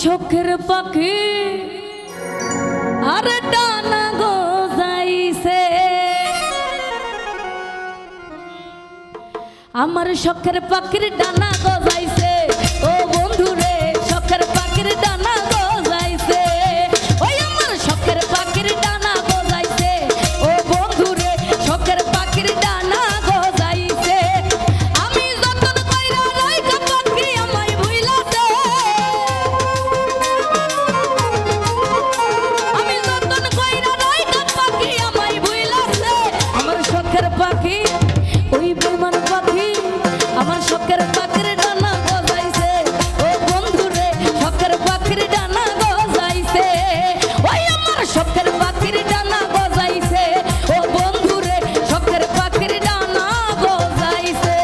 শখের পাখি আর ডানা গজাইছে, আমার শখের পাখির ডানা গজাইছে। ও বন্ধু রে, শখের পাখির ডানা গজাইছে, ওই আমার শখের পাখির ডানা গজাইছে। ও বন্ধু রে, শখের পাখির ডানা গজাইছে। আমি যতন কইরা রাইখা পাখি আমায় ভুইলাছে, আমি যতন কইরা রাইখা পাখি আমায় ভুইলাছে। আমার শখের পাখি ওই বেমান পাখি, আমার শখের পাখির ডানা গজাইছে। ও বন্ধু রে, শখের পাখির ডানা গজাইছে, ওই আমার শখের পাখির ডানা গজাইছে। ও বন্ধু রে, শখের পাখির ডানা গজাইছে।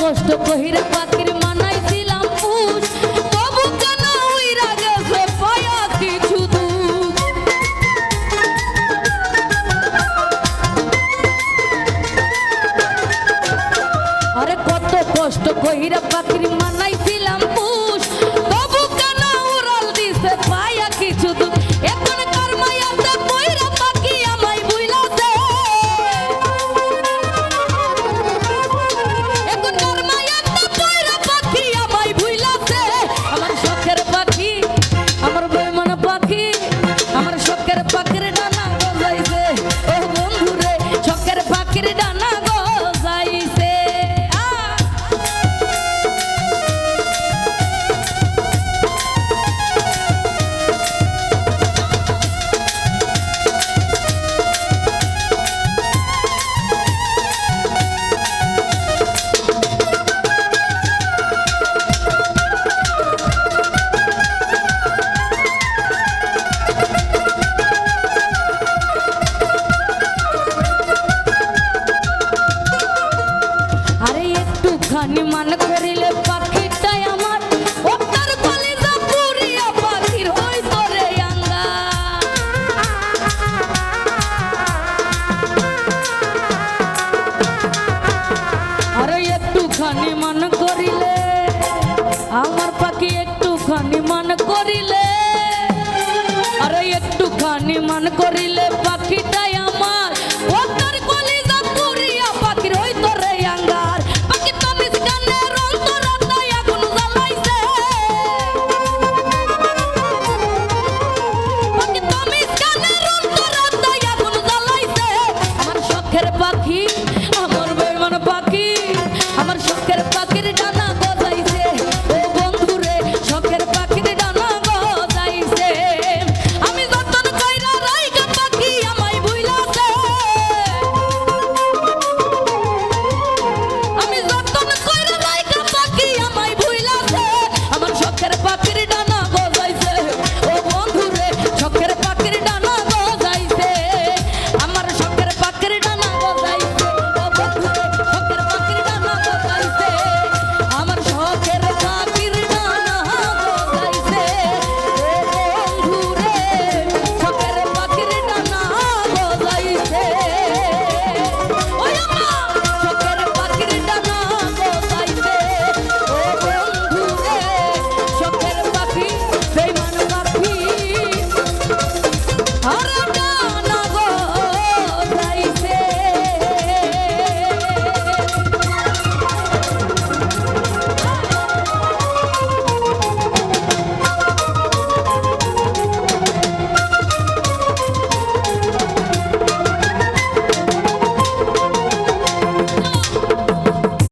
কষ্ট কহিরা পাখির মানাইছিলাম পুষ, তবু কেন উইরা গেছে পায়া কিছু দুঃখ। আরে কত কষ্ট কহিরা পাখির মানাইছিলাম পুষ, তবু কেন উড়াল দিছে পায়া কিছু দুঃখ। এখন কার মায়াতে কইরা পাখি আমায় ভুইলাছে, এখন কার মায়াতে কইরা পাখি আমায় ভুইলাছে। আমার শখের পাখি, আমার বেমান পাখি, আমার শখের পাখির ডানা গজাইছে। ও বন্ধু রে, শখের পাখির ডানা গজাইছে। আরে একটুখানি মান করিলে পাখিটাই আমার, ও তার কলিজা পুরিয়া পাখির হইতো রে আঙ্গা। আরে একটুখানি মান করিলে আমার পাখি, একটুখানি মান করিলে, আরে একটুখানি মান করিলে